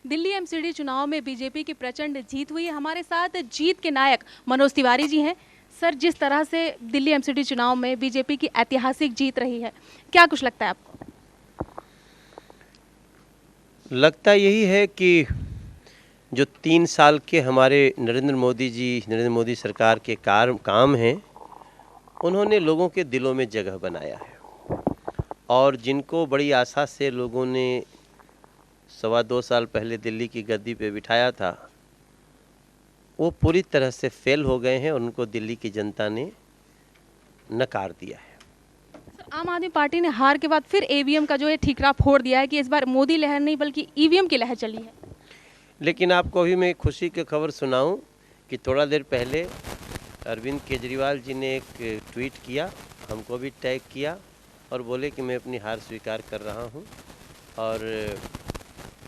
Delhi MCD चुनाव में BJP की प्रचंड जीत हुई है। हमारे साथ जीत के नायक मनोज तिवारी जी हैं। सर, जिस तरह से दिल्ली एमसीडी चुनाव में बीजेपी की ऐतिहासिक जीत रही है, क्या कुछ लगता है आपको? लगता यही है कि जो 3 साल के हमारे नरेंद्र मोदी सरकार के काम हैं, उन्होंने लोगों के दिलों में जगह बनाया है। और जिनको बड़ी आशा से लोगों ने 2.25 साल पहले दिल्ली की गद्दी पे बिठाया था, वो पूरी तरह से फेल हो गए हैं और उनको दिल्ली की जनता ने नकार दिया है। आम आदमी पार्टी ने हार के बाद फिर ईवीएम का जो है ठीकरा फोड़ दिया है कि इस बार मोदी लहर नहीं बल्कि ईवीएम की लहर चली है। लेकिन आपको अभी मैं खुशी की खबर सुनाऊं कि थोड़ा देर पहले अरविंद केजरीवाल जी ने एक ट्वीट किया, हमको भी टैग किया और बोले कि मैं अपनी हार स्वीकार कर रहा हूं। और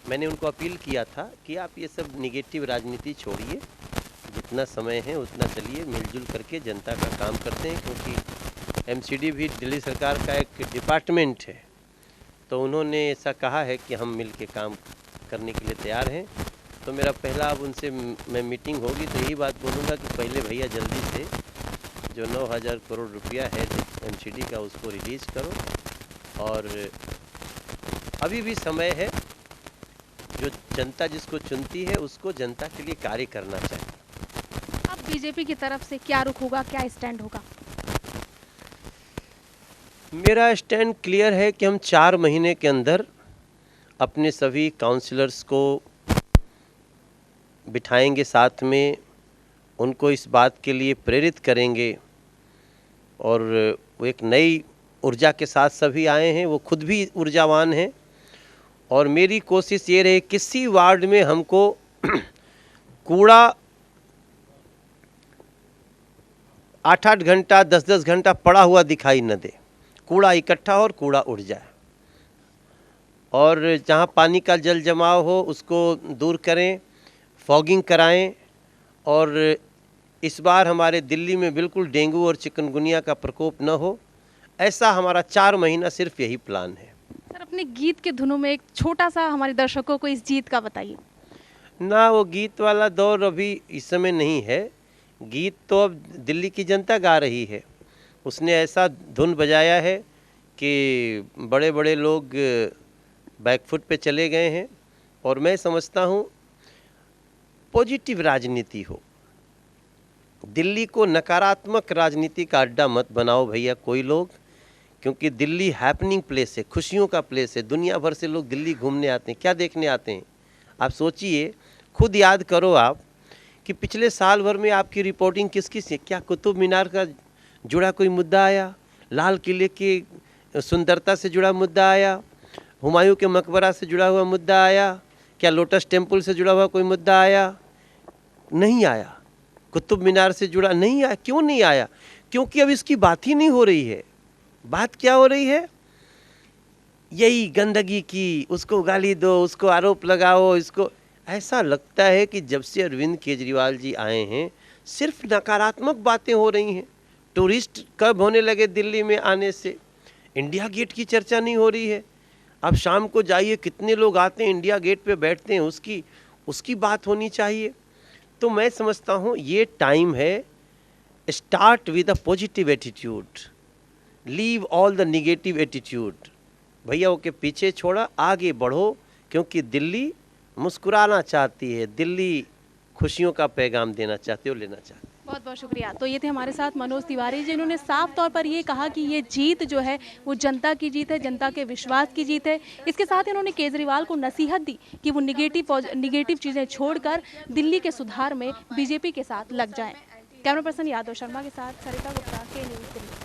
मैंने उनको अपील किया था कि आप ये सब निगेटिव राजनीति छोड़िए, जितना समय है उतना चलिए, मिलजुल करके जनता का काम करते हैं, क्योंकि एमसीडी भी दिल्ली सरकार का एक डिपार्टमेंट है। तो उन्होंने ऐसा कहा है कि हम मिल के काम करने के लिए तैयार हैं। तो मेरा पहला अब उनसे मैं मीटिंग होगी तो यही बात बोलूँगा कि पहले भैया जल्दी से जो 9,000 करोड़ रुपया है एमसीडी का, उसको रिलीज़ करो। और अभी भी समय है, जो जनता जिसको चुनती है उसको जनता के लिए कार्य करना चाहिए। अब बीजेपी की तरफ से क्या रुख होगा, क्या स्टैंड होगा? मेरा स्टैंड क्लियर है कि हम 4 महीने के अंदर अपने सभी काउंसलर्स को बिठाएंगे साथ में, उनको इस बात के लिए प्रेरित करेंगे। और वो एक नई ऊर्जा के साथ सभी आए हैं, वो खुद भी ऊर्जावान हैं। और मेरी कोशिश ये रहे किसी वार्ड में हमको कूड़ा 8-8 घंटा 10-10 घंटा पड़ा हुआ दिखाई न दे, कूड़ा इकट्ठा हो और कूड़ा उड़ जाए। और जहाँ पानी का जल जमाव हो उसको दूर करें, फॉगिंग कराएं। और इस बार हमारे दिल्ली में बिल्कुल डेंगू और चिकनगुनिया का प्रकोप न हो, ऐसा हमारा 4 महीना सिर्फ यही प्लान है। सर, अपने गीत के धुनों में एक छोटा सा हमारे दर्शकों को इस जीत का बताइए। ना, वो गीत वाला दौर अभी इस समय नहीं है। गीत तो अब दिल्ली की जनता गा रही है। उसने ऐसा धुन बजाया है कि बड़े बड़े लोग बैकफुट पे चले गए हैं। और मैं समझता हूँ पॉजिटिव राजनीति हो, दिल्ली को नकारात्मक राजनीति का अड्डा मत बनाओ भैया कोई लोग, क्योंकि दिल्ली हैपनिंग प्लेस है, खुशियों का प्लेस है। दुनिया भर से लोग दिल्ली घूमने आते हैं। क्या देखने आते हैं? आप सोचिए, खुद याद करो आप कि पिछले साल भर में आपकी रिपोर्टिंग किस किस है? क्या कुतुब मीनार का जुड़ा कोई मुद्दा आया? लाल किले की सुंदरता से जुड़ा मुद्दा आया? हुमायूं के मकबरा से जुड़ा हुआ मुद्दा आया? क्या लोटस टेम्पल से जुड़ा हुआ कोई मुद्दा आया? नहीं आया। कुतुब मीनार से जुड़ा नहीं आया। क्यों नहीं आया? क्योंकि अब इसकी बात ही नहीं हो रही है। बात क्या हो रही है? यही गंदगी की, उसको गाली दो, उसको आरोप लगाओ, इसको। ऐसा लगता है कि जब से अरविंद केजरीवाल जी आए हैं सिर्फ नकारात्मक बातें हो रही हैं। टूरिस्ट कब होने लगे दिल्ली में आने से? इंडिया गेट की चर्चा नहीं हो रही है। अब शाम को जाइए, कितने लोग आते हैं, इंडिया गेट पे बैठते हैं, उसकी बात होनी चाहिए। तो मैं समझता हूँ ये टाइम है, start with a positive attitude, leave all the negative attitude. भैया के पीछे छोड़ा, आगे बढ़ो, क्योंकि दिल्ली मुस्कुराना चाहती है, दिल्ली खुशियों का पैगाम देना चाहती है और लेना चाहती है। बहुत बहुत शुक्रिया। तो ये थे हमारे साथ मनोज तिवारी जी, जिन्होंने साफ तौर पर ये कहा कि ये जीत जो है वो जनता की जीत है, जनता के विश्वास की जीत है। इसके साथ ही उन्होंने केजरीवाल को नसीहत दी कि वो निगेटिव चीज़ें छोड़कर दिल्ली के सुधार में बीजेपी के साथ लग जाएं। कैमरा पर्सन यादव शर्मा के साथ सरिता गुप्ता, के न्यूज़ दिल्ली।